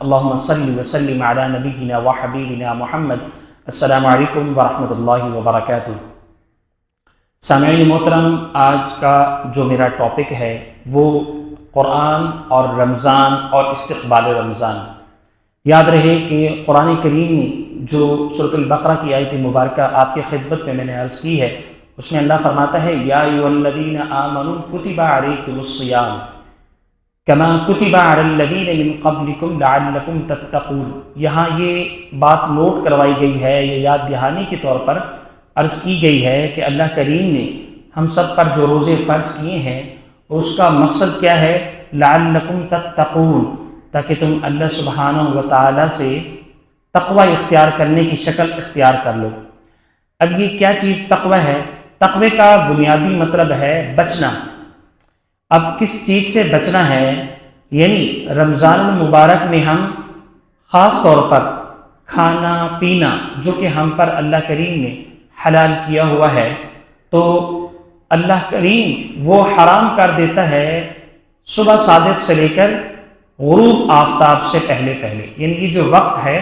اللہم صلی وسلم علی نبینا و حبیبنا محمد۔ السلام علیکم ورحمۃ اللہ وبرکاتہ۔ سامعین محترم، آج کا جو میرا ٹاپک ہے وہ قرآن اور رمضان اور استقبال رمضان۔ یاد رہے کہ قرآن کریم میں جو سورۃ البقرہ کی آیت مبارکہ آپ کی خدمت میں نے عرض کی ہے، اس میں اللہ فرماتا ہے یا ایھا الذین آمنوا کتب علیکم الصیام کما کتب علی الذین من قبلکم لعلکم تتقون۔ یہاں یہ بات نوٹ کروائی گئی ہے، یہ یاد دہانی کے طور پر عرض کی گئی ہے کہ اللہ کریم نے ہم سب پر جو روزے فرض کیے ہیں اس کا مقصد کیا ہے؟ لعلکم تتقون، تاکہ تم اللہ سبحانہ و تعالیٰ سے تقوی اختیار کرنے کی شکل اختیار کر لو۔ اب یہ کیا چیز تقوی ہے؟ تقوی کا بنیادی مطلب ہے بچنا۔ اب کس چیز سے بچنا ہے؟ یعنی رمضان المبارک میں ہم خاص طور پر کھانا پینا جو کہ ہم پر اللہ کریم نے حلال کیا ہوا ہے، تو اللہ کریم وہ حرام کر دیتا ہے صبح صادق سے لے کر غروب آفتاب سے پہلے۔ یعنی یہ جو وقت ہے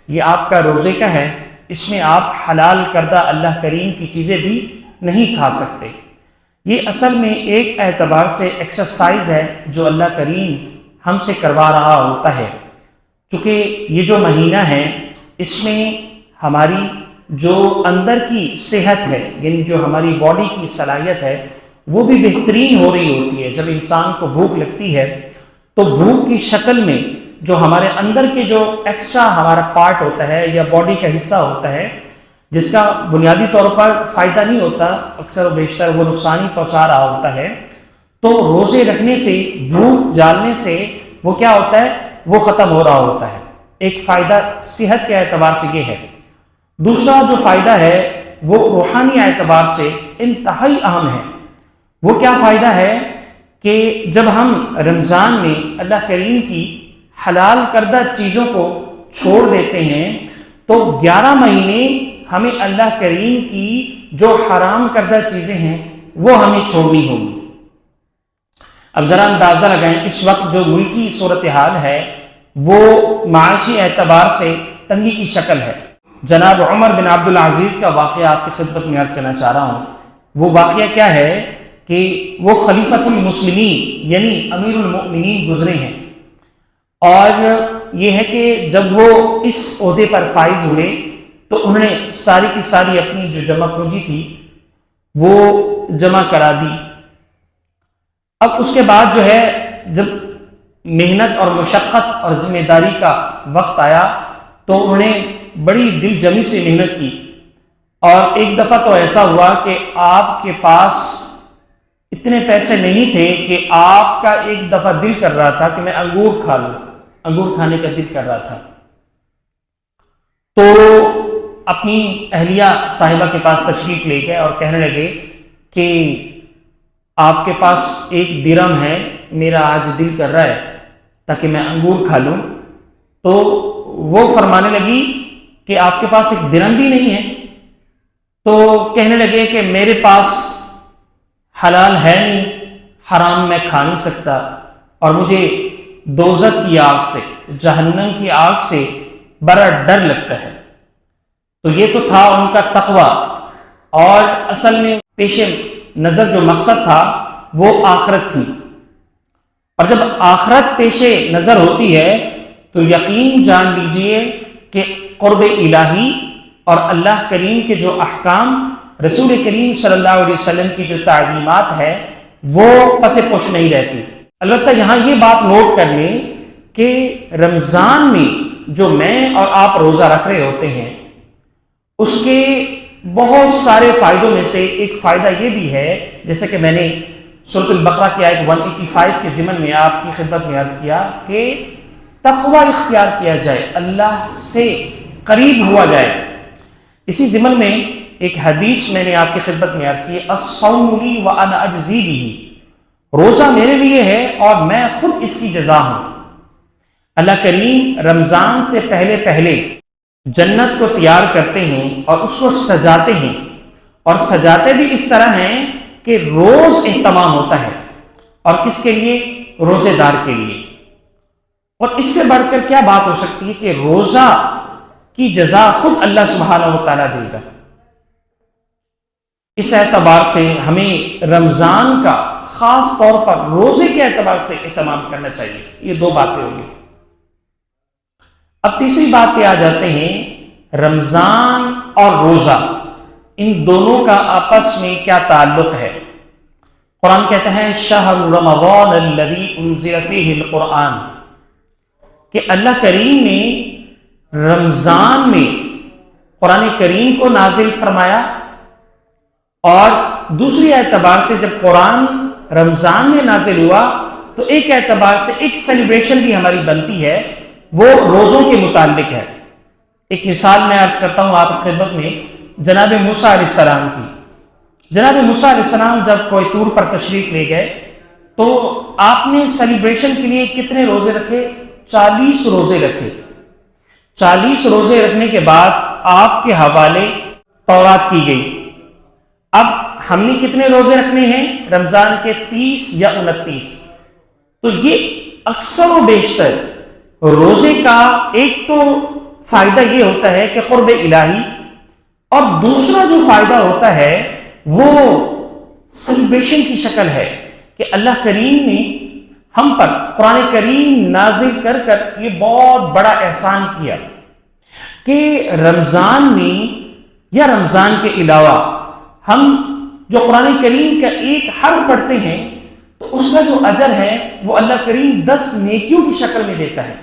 یہ آپ کا روزے کا ہے، اس میں آپ حلال کردہ اللہ کریم کی چیزیں بھی نہیں کھا سکتے۔ یہ اصل میں ایک اعتبار سے ایکسرسائز ہے جو اللہ کریم ہم سے کروا رہا ہوتا ہے، چونکہ یہ جو مہینہ ہے اس میں ہماری جو اندر کی صحت ہے، یعنی جو ہماری باڈی کی صلاحیت ہے وہ بھی بہترین ہو رہی ہوتی ہے۔ جب انسان کو بھوک لگتی ہے تو بھوک کی شکل میں جو ہمارے اندر کے جو ایکسٹرا ہمارا پارٹ ہوتا ہے یا باڈی کا حصہ ہوتا ہے جس کا بنیادی طور پر فائدہ نہیں ہوتا، اکثر و بیشتر وہ نقصان ہی پہنچا رہا ہوتا ہے، تو روزے رکھنے سے، بھوک جالنے سے وہ کیا ہوتا ہے؟ وہ ختم ہو رہا ہوتا ہے۔ ایک فائدہ صحت کے اعتبار سے یہ ہے۔ دوسرا جو فائدہ ہے وہ روحانی اعتبار سے انتہائی اہم ہے۔ وہ کیا فائدہ ہے کہ جب ہم رمضان میں اللہ کریم کی حلال کردہ چیزوں کو چھوڑ دیتے ہیں تو 11 مہینے ہمیں اللہ کریم کی جو حرام کردہ چیزیں ہیں وہ ہمیں چھوڑنی ہوگی۔ اب ذرا اندازہ لگائیں، اس وقت جو ملکی صورتحال ہے وہ معاشی اعتبار سے تنگی کی شکل ہے۔ جناب عمر بن عبدالعزیز کا واقعہ آپ کی خدمت میں عرض کرنا چاہ رہا ہوں۔ وہ واقعہ کیا ہے کہ وہ خلیفۃ المسلمین یعنی امیر المؤمنین گزرے ہیں، اور یہ ہے کہ جب وہ اس عہدے پر فائز ہوئے تو انہوں نے ساری کی ساری اپنی جو جمع پونجی تھی وہ جمع کرا دی۔ اب اس کے بعد جو ہے جب محنت اور مشقت اور ذمہ داری کا وقت آیا تو انہوں نے بڑی دل جمی سے محنت کی، اور ایک دفعہ تو ایسا ہوا کہ آپ کے پاس اتنے پیسے نہیں تھے کہ آپ کا ایک دفعہ دل کر رہا تھا کہ میں انگور کھا لوں، انگور کھانے کا دل کر رہا تھا، تو اپنی اہلیہ صاحبہ کے پاس تشریف لے گئے اور کہنے لگے کہ آپ کے پاس 1 درہم ہے، میرا آج دل کر رہا ہے تاکہ میں انگور کھا لوں۔ تو وہ فرمانے لگی کہ آپ کے پاس 1 درہم بھی نہیں ہے؟ تو کہنے لگے کہ میرے پاس حلال ہے نہیں، حرام میں کھا نہیں سکتا، اور مجھے دوزخ کی آگ سے، جہنم کی آگ سے بڑا ڈر لگتا ہے۔ تو یہ تو تھا ان کا تقوی، اور اصل میں پیش نظر جو مقصد تھا وہ آخرت تھی، اور جب آخرت پیش نظر ہوتی ہے تو یقین جان لیجئے کہ قرب الہی اور اللہ کریم کے جو احکام، رسول کریم صلی اللہ علیہ وسلم کی جو تعلیمات ہے وہ پس پش نہیں رہتی۔ البتہ یہاں یہ بات نوٹ کر لیں کہ رمضان میں جو میں اور آپ روزہ رکھ رہے ہوتے ہیں اس کے بہت سارے فائدوں میں سے ایک فائدہ یہ بھی ہے، جیسے کہ میں نے سورۃ البقرہ کی آیت 185 کے ضمن میں آپ کی خدمت میں عرض کیا کہ تقوی اختیار کیا جائے، اللہ سے قریب ہوا جائے۔ اسی ضمن میں ایک حدیث میں نے آپ کی خدمت میں عرض کی، الصوم لی وانا اجزی بہ، روزہ میرے لیے ہے اور میں خود اس کی جزا ہوں۔ اللہ کریم رمضان سے پہلے جنت کو تیار کرتے ہیں اور اس کو سجاتے ہیں، اور سجاتے بھی اس طرح ہیں کہ روز اہتمام ہوتا ہے، اور کس کے لیے؟ روزے دار کے لیے۔ اور اس سے بڑھ کر کیا بات ہو سکتی ہے کہ روزہ کی جزا خود اللہ سبحانہ و تعالیٰ دے گا۔ اس اعتبار سے ہمیں رمضان کا خاص طور پر روزے کے اعتبار سے اہتمام کرنا چاہیے۔ یہ دو باتیں ہوگی۔ اب تیسری بات پہ آ جاتے ہیں، رمضان اور روزہ ان دونوں کا آپس میں کیا تعلق ہے؟ قرآن کہتا ہے شہر رمضان الذی انزل فیہ القرآن، کہ اللہ کریم نے رمضان میں قرآن کریم کو نازل فرمایا، اور دوسری اعتبار سے جب قرآن رمضان میں نازل ہوا تو ایک اعتبار سے ایک سیلیبریشن بھی ہماری بنتی ہے، وہ روزوں کے متعلق ہے۔ ایک مثال میں عرض کرتا ہوں آپ کی خدمت میں، جناب موسیٰ علیہ السلام کی۔ جناب موسیٰ علیہ السلام جب کوہ طور پر تشریف لے گئے تو آپ نے سیلیبریشن کے لیے کتنے روزے رکھے؟ 40 روزے رکھے۔ 40 روزے رکھنے کے بعد آپ کے حوالے تورات کی گئی۔ اب ہم نے کتنے روزے رکھنے ہیں؟ رمضان کے 30 یا 29۔ تو یہ اکثر و بیشتر روزے کا ایک تو فائدہ یہ ہوتا ہے کہ قرب الہی، اور دوسرا جو فائدہ ہوتا ہے وہ سیلیبریشن کی شکل ہے کہ اللہ کریم نے ہم پر قرآن کریم نازل کر کر یہ بہت بڑا احسان کیا کہ رمضان میں یا رمضان کے علاوہ ہم جو قرآن کریم کا ایک حرف پڑھتے ہیں تو اس کا جو اجر ہے وہ اللہ کریم 10 نیکیوں کی شکل میں دیتا ہے۔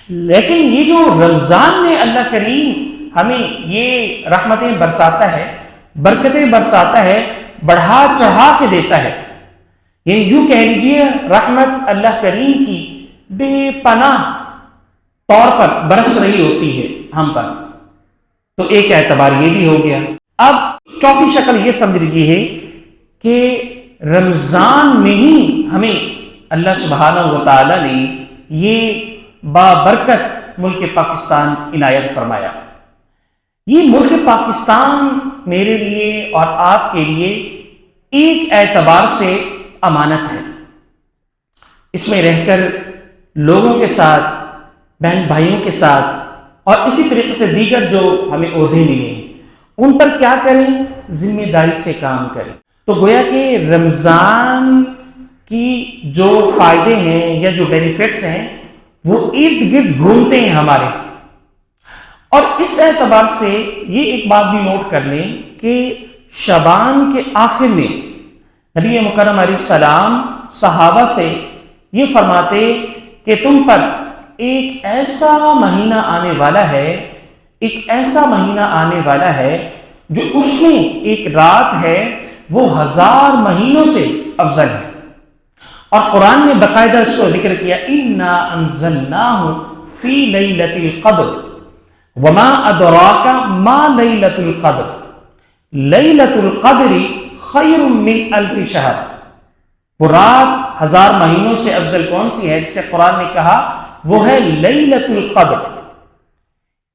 لیکن یہ جو رمضان میں اللہ کریم ہمیں یہ رحمتیں برساتا ہے، برکتیں برساتا ہے، بڑھا چڑھا کے دیتا ہے، یعنی یوں کہہ لیجیے رحمت اللہ کریم کی بے پناہ طور پر برس رہی ہوتی ہے ہم پر۔ تو ایک اعتبار یہ بھی ہو گیا۔ اب چوتھی شکل یہ سمجھ لیجیے کہ رمضان میں ہی ہمیں اللہ سبحانہ و تعالیٰ نے یہ بابرکت ملک پاکستان عنایت فرمایا۔ یہ ملک پاکستان میرے لیے اور آپ کے لیے ایک اعتبار سے امانت ہے۔ اس میں رہ کر لوگوں کے ساتھ، بہن بھائیوں کے ساتھ، اور اسی طریقے سے دیگر جو ہمیں عہدے ملے ہیں ان پر کیا کریں؟ ذمہ داری سے کام کریں۔ تو گویا کہ رمضان کی جو فائدے ہیں یا جو بینیفٹس ہیں وہ ارد گرد گھومتے ہیں ہمارے۔ اور اس اعتبار سے یہ ایک بات بھی نوٹ کر لیں کہ شعبان کے آخر میں نبی مکرم علیہ السلام صحابہ سے یہ فرماتے کہ تم پر ایک ایسا مہینہ آنے والا ہے، ایک ایسا مہینہ آنے والا ہے جو اس میں ایک رات ہے وہ 1000 مہینوں سے افضل ہے۔ اور قرآن نے باقاعدہ اس کو ذکر کیا اِنَّا أَنزَلْنَاهُ فِي لَيْلَةِ الْقَدْرِ وَمَا أَدْرَاكَ مَا لَيْلَةُ الْقَدْرِ لَيْلَةُ الْقَدْرِ خَيْرٌ مِّنْ أَلْفِ شَهْرٍ۔ وہ رات 1000 مہینوں سے افضل کون سی ہے جسے قرآن نے کہا؟ وہ ہے لیلۃ القدر۔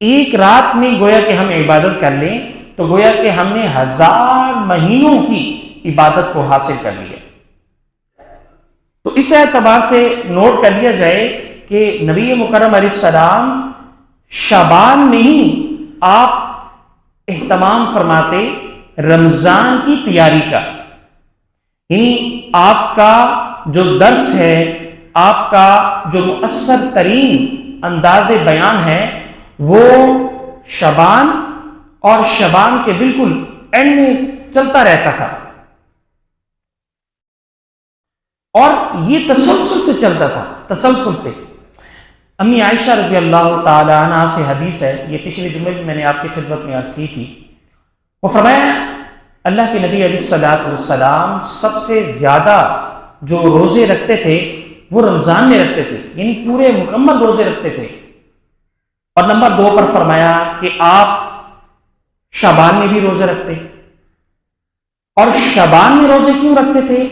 ایک رات میں گویا کہ ہم عبادت کر لیں تو گویا کہ ہم نے 1000 مہینوں کی عبادت کو حاصل کر لیا۔ تو اس اعتبار سے نوٹ کر لیا جائے کہ نبی مکرم علیہ السلام شعبان میں ہی آپ اہتمام فرماتے رمضان کی تیاری کا، یعنی آپ کا جو درس ہے، آپ کا جو مؤثر ترین انداز بیان ہے وہ شعبان اور شعبان کے بالکل اینڈ میں چلتا رہتا تھا، اور یہ تسلسل سے چلتا تھا، تسلسل سے۔ امی عائشہ رضی اللہ تعالی عنہ سے حدیث ہے، یہ پچھلے جمعے میں نے آپ کی خدمت میں عرض کی تھی۔ وہ فرمایا اللہ کے نبی علیہ الصلوۃ والسلام سب سے زیادہ جو روزے رکھتے تھے وہ رمضان میں رکھتے تھے، یعنی پورے مکمل روزے رکھتے تھے۔ اور نمبر 2 پر فرمایا کہ آپ شعبان میں بھی روزے رکھتے، اور شعبان میں روزے کیوں رکھتے تھے؟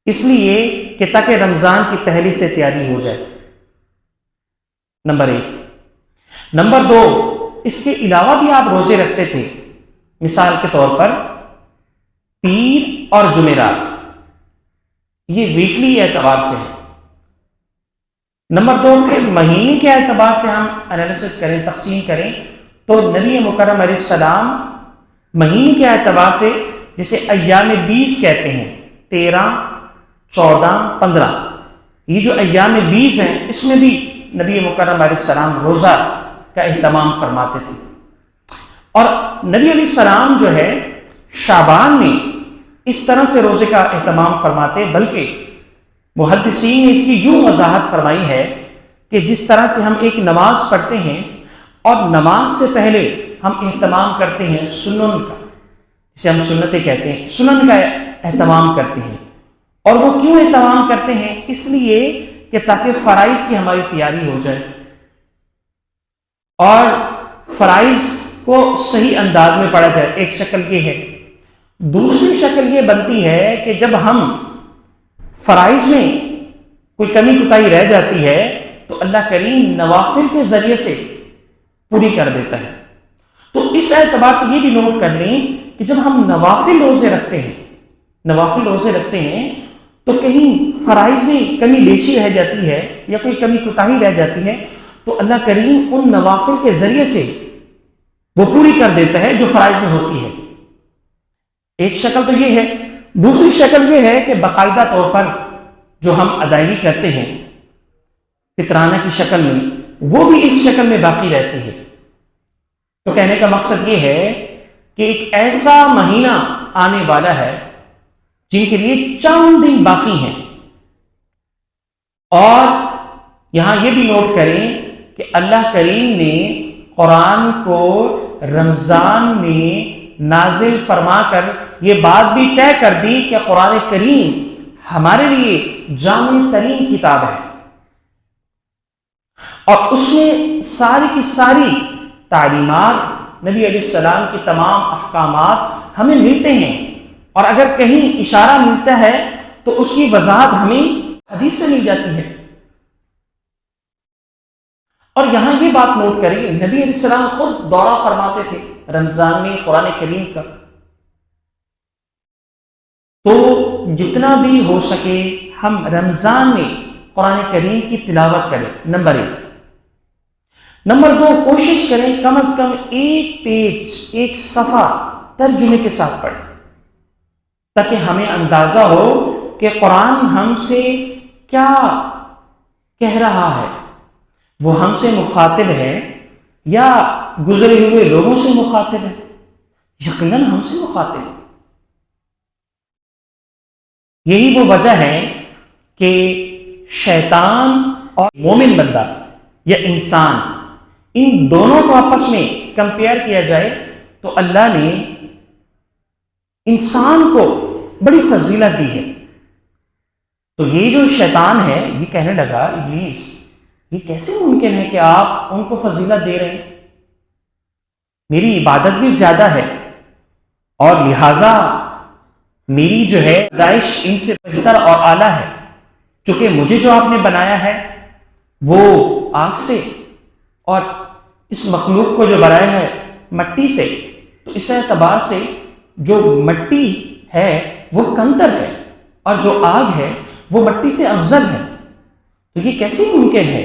اس لیے کہ تاکہ رمضان کی پہلی سے تیاری ہو جائے، نمبر 1۔ نمبر 2، اس کے علاوہ بھی آپ روزے رکھتے تھے، مثال کے طور پر پیر اور جمعرات، یہ ویکلی اعتبار سے ہے، نمبر 2 کہ مہینے کے اعتبار سے ہم انالیسس کریں، تقسیم کریں، تو نبی مکرم علیہ السلام مہینے کے اعتبار سے جسے ایام 20 کہتے ہیں، 13، 14، 15، یہ جو ایام 20 ہیں اس میں بھی نبی مکرم علیہ السلام روزہ کا اہتمام فرماتے تھے. اور نبی علیہ السلام جو ہے شعبان میں اس طرح سے روزے کا اہتمام فرماتے، بلکہ محدثین نے اس کی یوں وضاحت فرمائی ہے کہ جس طرح سے ہم ایک نماز پڑھتے ہیں اور نماز سے پہلے ہم اہتمام کرتے ہیں سنن کا، جسے ہم سنتیں کہتے ہیں، سنن کا اہتمام کرتے ہیں. اور وہ کیوں اہتمام کرتے ہیں؟ اس لیے کہ تاکہ فرائض کی ہماری تیاری ہو جائے اور فرائض کو صحیح انداز میں پڑھا جائے. ایک شکل یہ ہے. دوسری شکل یہ بنتی ہے کہ جب ہم فرائض میں کوئی کمی کوتاہی رہ جاتی ہے تو اللہ کریم نوافل کے ذریعے سے پوری کر دیتا ہے. تو اس اعتبار سے یہ بھی نوٹ کر لیں کہ جب ہم نوافل روزے رکھتے ہیں تو کہیں فرائض میں کمی بیشی رہ جاتی ہے یا کوئی کمی کوتاہی رہ جاتی ہے تو اللہ کریم ان نوافل کے ذریعے سے وہ پوری کر دیتا ہے جو فرائض میں ہوتی ہے. ایک شکل تو یہ ہے. دوسری شکل یہ ہے کہ باقاعدہ طور پر جو ہم ادائیگی کرتے ہیں فطرانہ کی شکل میں، وہ بھی اس شکل میں باقی رہتی ہے. تو کہنے کا مقصد یہ ہے کہ ایک ایسا مہینہ آنے والا ہے جن کے لیے چند دن باقی ہیں. اور یہاں یہ بھی نوٹ کریں کہ اللہ کریم نے قرآن کو رمضان میں نازل فرما کر یہ بات بھی طے کر دی کہ قرآن کریم ہمارے لیے جامع ترین کتاب ہے اور اس میں ساری کی ساری تعلیمات، نبی علیہ السلام کی تمام احکامات ہمیں ملتے ہیں. اور اگر کہیں اشارہ ملتا ہے تو اس کی وضاحت ہمیں حدیث سے مل جاتی ہے. اور یہاں یہ بات نوٹ کریں کہ نبی علیہ السلام خود دورہ فرماتے تھے رمضان میں قرآن کریم کا. تو جتنا بھی ہو سکے ہم رمضان میں قرآن کریم کی تلاوت کریں، نمبر 1. نمبر 2، کوشش کریں کم از کم ایک پیج، ایک صفحہ ترجمے کے ساتھ پڑھیں تاکہ ہمیں اندازہ ہو کہ قرآن ہم سے کیا کہہ رہا ہے. وہ ہم سے مخاطب ہے یا گزرے ہوئے لوگوں سے مخاطب ہے؟ یقیناً ہم سے مخاطب ہے. یہی وہ وجہ ہے کہ شیطان اور مومن بندہ یا انسان، ان دونوں کو آپس میں کمپیئر کیا جائے تو اللہ نے انسان کو بڑی فضیلت دی ہے. تو یہ جو شیطان ہے یہ کہنے لگا، ابلیس، یہ کیسے ممکن ہے کہ آپ ان کو فضیلت دے رہے ہیں؟ میری عبادت بھی زیادہ ہے اور لہٰذا میری جو ہے داعش ان سے بہتر اور اعلیٰ ہے، چونکہ مجھے جو آپ نے بنایا ہے وہ آگ سے اور اس مخلوق کو جو بنایا ہے مٹی سے، تو اس اعتبار سے جو مٹی ہے وہ کنتر ہے اور جو آگ ہے وہ مٹی سے افضل ہے. تو یہ کیسے ممکن ہے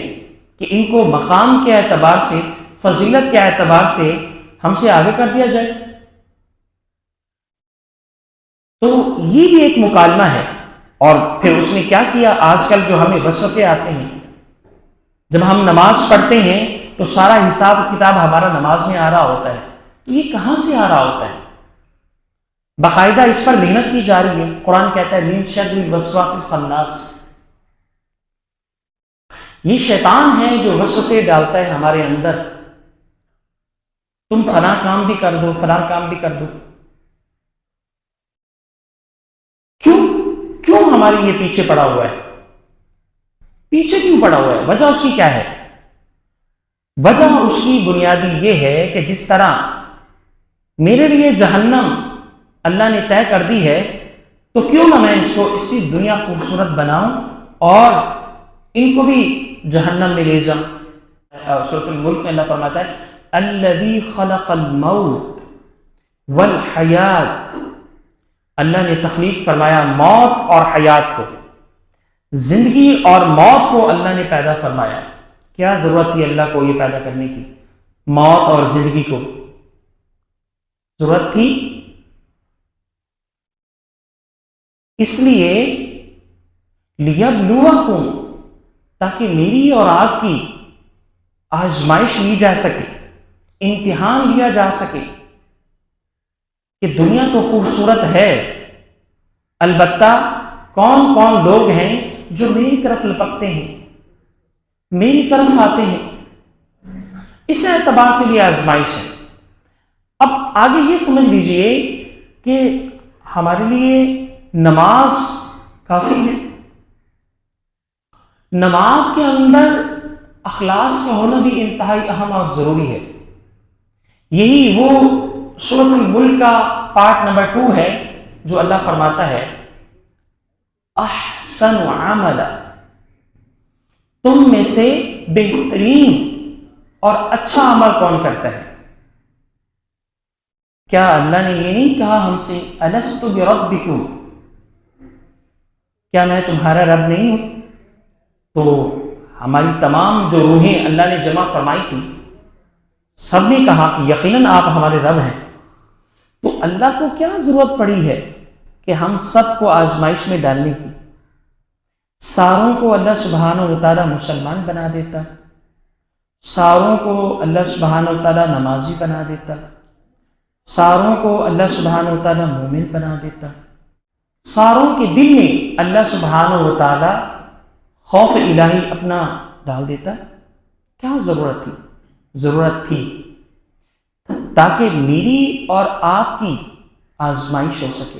کہ ان کو مقام کے اعتبار سے، فضیلت کے اعتبار سے ہم سے آگے کر دیا جائے؟ تو یہ بھی ایک مکالمہ ہے. اور پھر اس نے کیا کیا؟ آج کل جو ہمیں وسوسے آتے ہیں، جب ہم نماز پڑھتے ہیں تو سارا حساب کتاب ہمارا نماز میں آ رہا ہوتا ہے. تو یہ کہاں سے آ رہا ہوتا ہے؟ باقاعدہ اس پر محنت کی جا رہی ہے. قرآن کہتا ہے من شر الوسواس الخناس، یہ شیطان ہے جو وسوسے ڈالتا ہے ہمارے اندر، تم فلاں کام بھی کر دو، فلاں کام بھی کر دو. کیوں ہماری یہ پیچھے پڑا ہوا ہے؟ پیچھے کیوں پڑا ہوا ہے؟ وجہ اس کی کیا ہے؟ وجہ اس کی بنیادی یہ ہے کہ جس طرح میرے لیے جہنم اللہ نے طے کر دی ہے تو کیوں نہ میں اس کو اسی دنیا خوبصورت بناؤں اور ان کو بھی جہنم میں لے جاؤں. سورۃ الملک میں اللہ فرماتا ہے الذی خلق الموت والحیات، اللہ نے تخلیق فرمایا موت اور حیات کو. زندگی اور موت کو اللہ نے پیدا فرمایا. کیا ضرورت تھی اللہ کو یہ پیدا کرنے کی؟ موت اور زندگی کو ضرورت تھی؟ اس لیے لیبلوکم، تاکہ میری اور آپ کی آزمائش لی جا سکے، امتحان لیا جا سکے کہ دنیا تو خوبصورت ہے، البتہ کون کون لوگ ہیں جو میری طرف لپکتے ہیں، میری طرف آتے ہیں. اس اعتبار سے یہ آزمائش ہے. اب آگے یہ سمجھ لیجئے کہ ہمارے لیے نماز کافی ہے. نماز کے اندر اخلاص کا ہونا بھی انتہائی اہم اور ضروری ہے. یہی وہ سورۃ الملک کا پارٹ نمبر 2 ہے جو اللہ فرماتا ہے احسن عملا، تم میں سے بہترین اور اچھا عمل کون کرتا ہے؟ کیا اللہ نے یہ نہیں کہا ہم سے الست بربکم، کیا میں تمہارا رب نہیں ہوں؟ تو ہماری تمام جو روحیں اللہ نے جمع فرمائی تھی، سب نے کہا کہ یقیناً آپ ہمارے رب ہیں. تو اللہ کو کیا ضرورت پڑی ہے کہ ہم سب کو آزمائش میں ڈالنے کی؟ ساروں کو اللہ سبحانہ و تعالیٰ مسلمان بنا دیتا، ساروں کو اللہ سبحانہ و تعالیٰ نمازی بنا دیتا، ساروں کو اللہ سبحانہ و تعالیٰ مومن بنا دیتا، ساروں کے دل میں اللہ سبحانہ و تعالیٰ خوف الہی اپنا ڈال دیتا. کیا ضرورت تھی؟ ضرورت تھی تاکہ میری اور آپ کی آزمائش ہو سکے،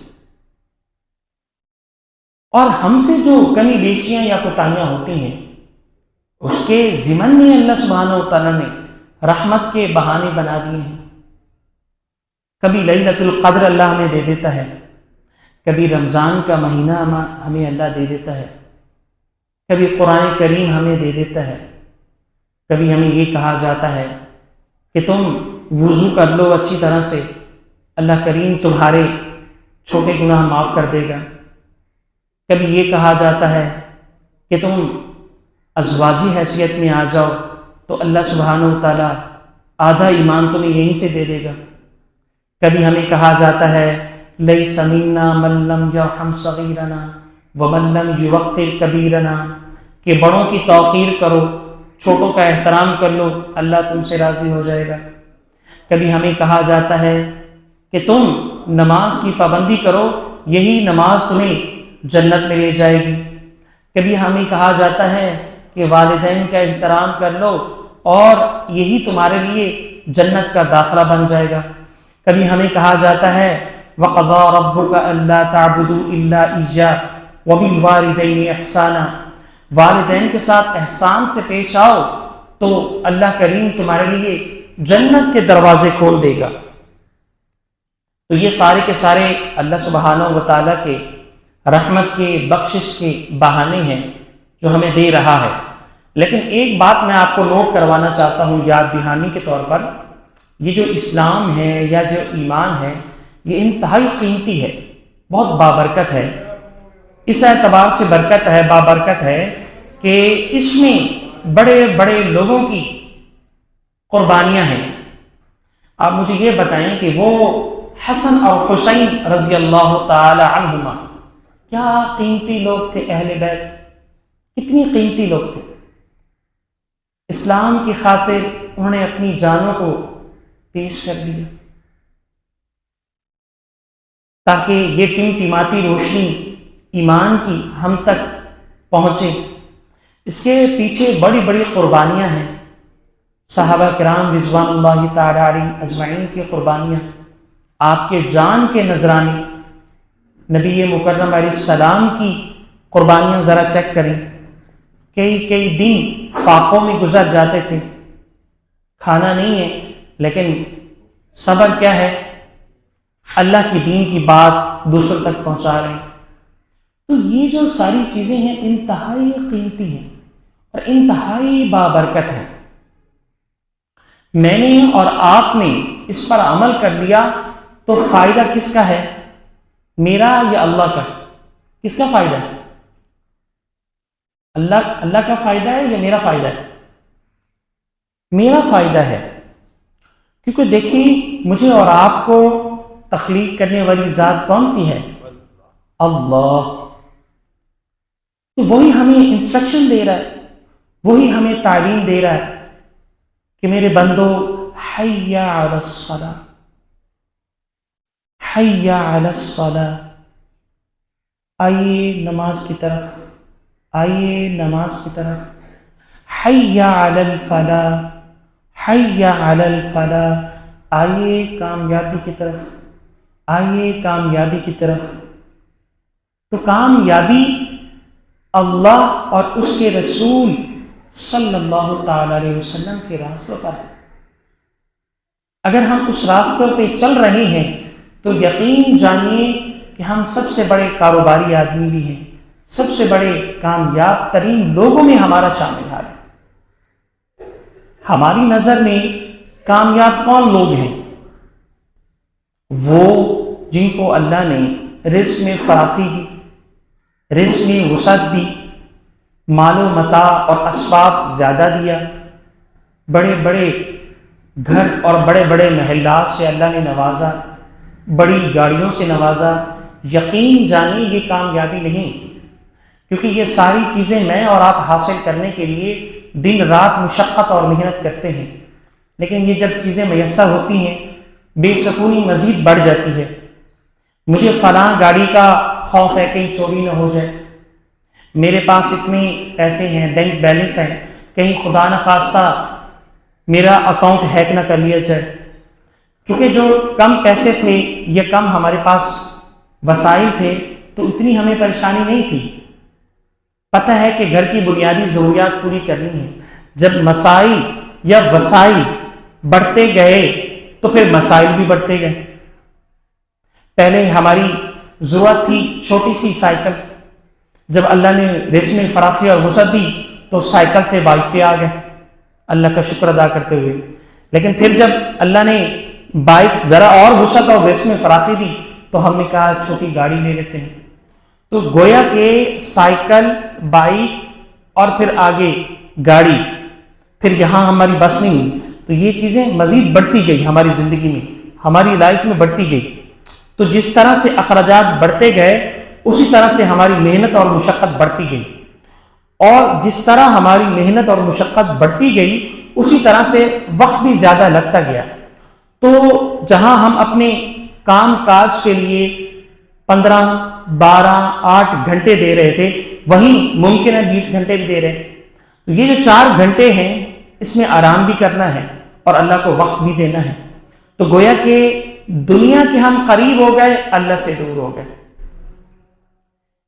اور ہم سے جو کمی بیشیاں یا کوتاہیاں ہوتی ہیں اس کے ضمن میں اللہ سبحانہ و تعالیٰ نے رحمت کے بہانے بنا دیے ہیں. کبھی لیلۃ القدر اللہ ہمیں دے دیتا ہے، کبھی رمضان کا مہینہ ہمیں اللہ دے دیتا ہے، کبھی قرآن کریم ہمیں دے دیتا ہے، کبھی ہمیں یہ کہا جاتا ہے کہ تم وضو کر لو اچھی طرح سے، اللہ کریم تمہارے چھوٹے گناہ معاف کر دے گا. کبھی یہ کہا جاتا ہے کہ تم ازواجی حیثیت میں آ جاؤ تو اللہ سبحانہ و تعالیٰ آدھا ایمان تمہیں یہیں سے دے دے گا. کبھی ہمیں کہا جاتا ہے لیس منا من لم یرحم صغیرنا ومن لم یوقر کبیرنا، کہ بڑوں کی توقیر کرو، چھوٹوں کا احترام کر لو، اللہ تم سے راضی ہو جائے گا. کبھی ہمیں کہا جاتا ہے کہ تم نماز کی پابندی کرو، یہی نماز تمہیں جنت میں لے جائے گی. کبھی ہمیں کہا جاتا ہے کہ والدین کا احترام کر لو اور یہی تمہارے لیے جنت کا داخلہ بن جائے گا. کبھی ہمیں کہا جاتا ہے وَقَضَىٰ رَبُّكَ أَلَّا تَعْبُدُوا إِلَّا إِيَّاهُ وَبِالْوَالِدَيْنِ إِحْسَانًا، والدین کے ساتھ احسان سے پیش آؤ تو اللہ کریم تمہارے لیے جنت کے دروازے کھول دے گا. تو یہ سارے کے سارے اللہ سبحانہ و تعالیٰ کے رحمت کے بخشش کے بہانے ہیں جو ہمیں دے رہا ہے. لیکن ایک بات میں آپ کو نوٹ کروانا چاہتا ہوں یاد دہانی کے طور پر، یہ جو اسلام ہے یا جو ایمان ہے یہ انتہائی قیمتی ہے، بہت بابرکت ہے. اس اعتبار سے برکت ہے، بابرکت ہے کہ اس میں بڑے بڑے لوگوں کی قربانیاں ہیں. آپ مجھے یہ بتائیں کہ وہ حسن اور حسین رضی اللہ تعالی عنہما کیا قیمتی لوگ تھے، اہل بیت کتنی قیمتی لوگ تھے. اسلام کی خاطر انہوں نے اپنی جانوں کو پیش کر دیا تاکہ یہ ٹمٹماتی روشنی ایمان کی ہم تک پہنچے. اس کے پیچھے بڑی بڑی قربانیاں ہیں، صحابہ کرام رضوان اللہ تعالی علیہم اجمعین کی قربانیاں، آپ کے جان کے نذرانے، نبی مکرم علیہ السلام کی قربانیاں ذرا چیک کریں. کئی دن فاقوں میں گزر جاتے تھے، کھانا نہیں ہے لیکن صبر کیا ہے، اللہ کی دین کی بات دوسروں تک پہنچا رہے ہیں. تو یہ جو ساری چیزیں ہیں انتہائی قیمتی ہیں اور انتہائی بابرکت ہیں. میں نے اور آپ نے اس پر عمل کر لیا تو فائدہ کس کا ہے، میرا یا اللہ کا؟ کس کا فائدہ ہے؟ اللہ کا فائدہ ہے یا میرا فائدہ ہے؟ میرا فائدہ ہے، کیونکہ دیکھیں مجھے اور آپ کو تخلیق کرنے والی ذات کون سی ہے؟ اللہ۔ تو وہی ہمیں انسٹرکشن دے رہا ہے، وہی ہمیں تعلیم دے رہا ہے کہ میرے بندو حی علی الصلاۃ، حی علی الصلاۃ، آئیے نماز کی طرف، آئیے نماز کی طرف، حی علی الفلاح، حی علی الفلاح، آئیے کامیابی کی طرف، آئیے کامیابی کی طرف۔ تو کامیابی اللہ اور اس کے رسول صلی اللہ تعالی علیہ وسلم کے راستوں پر ہے۔ اگر ہم اس راستوں پہ چل رہے ہیں تو یقین جانیے کہ ہم سب سے بڑے کاروباری آدمی بھی ہیں، سب سے بڑے کامیاب ترین لوگوں میں ہمارا شامل حال ہے۔ ہماری نظر میں کامیاب کون لوگ ہیں؟ وہ جن کو اللہ نے رزق میں فراخی دی، رزق میں وسعت دی، مال و متاع اور اسباب زیادہ دیا، بڑے بڑے گھر اور بڑے بڑے محلات سے اللہ نے نوازا، بڑی گاڑیوں سے نوازا۔ یقین جانیں یہ کامیابی نہیں، کیونکہ یہ ساری چیزیں میں اور آپ حاصل کرنے کے لیے دن رات مشقت اور محنت کرتے ہیں، لیکن یہ جب چیزیں میسر ہوتی ہیں بے سکونی مزید بڑھ جاتی ہے۔ مجھے فلاں گاڑی کا خوف ہے کہیں چوری نہ ہو جائے، میرے پاس اتنے پیسے ہیں، بینک بیلنس ہے، کہیں خدا نہ خواستہ میرا اکاؤنٹ ہیک نہ کر لیا جائے۔ کیونکہ جو کم پیسے تھے یا کم ہمارے پاس وسائل تھے تو اتنی ہمیں پریشانی نہیں تھی، پتہ ہے کہ گھر کی بنیادی ضروریات پوری کرنی ہے۔ جب مسائل یا وسائل بڑھتے گئے تو پھر مسائل بھی بڑھتے گئے۔ پہلے ہماری ضرورت تھی چھوٹی سی سائیکل، جب اللہ نے رزق میں فراخی اور وسعت دی تو سائیکل سے بائک پہ آ گئے اللہ کا شکر ادا کرتے ہوئے۔ لیکن پھر جب اللہ نے بائک ذرا اور وسعت اور رزق میں فراخی دی تو ہم نے کہا چھوٹی گاڑی لے لیتے ہیں۔ تو گویا کہ سائیکل، بائک اور پھر آگے گاڑی، پھر یہاں ہماری بس نہیں ہوئی، تو یہ چیزیں مزید بڑھتی گئی ہماری زندگی میں، ہماری لائف میں بڑھتی گئی۔ تو جس طرح سے اخراجات بڑھتے گئے اسی طرح سے ہماری محنت اور مشقت بڑھتی گئی، اور جس طرح ہماری محنت اور مشقت بڑھتی گئی اسی طرح سے وقت بھی زیادہ لگتا گیا۔ تو جہاں ہم اپنے کام کاج کے لیے 15، 12، 8 گھنٹے دے رہے تھے وہیں ممکن ہے 20 گھنٹے بھی دے رہے ہیں۔ تو یہ جو 4 گھنٹے ہیں اس میں آرام بھی کرنا ہے اور اللہ کو وقت بھی دینا ہے۔ تو گویا کہ دنیا کے ہم قریب ہو گئے، اللہ سے دور ہو گئے۔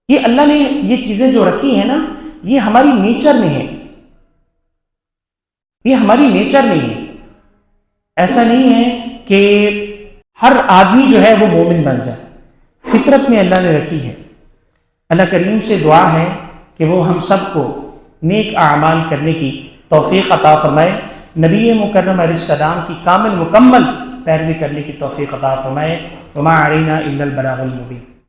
یہ اللہ نے یہ چیزیں جو رکھی ہیں نا، یہ ہماری نیچر میں ہے، یہ ہماری نیچر میں ہے۔ ایسا نہیں ہے کہ ہر آدمی جو ہے وہ مومن بن جائے، فطرت میں اللہ نے رکھی ہے۔ اللہ کریم سے دعا ہے کہ وہ ہم سب کو نیک اعمال کرنے کی توفیق عطا فرمائے، نبی مکرم علیہ السلام کی کامل مکمل پیروی کرنے کی توفیق عطا فرمائے۔ وما علینا الا البلاغ المبین۔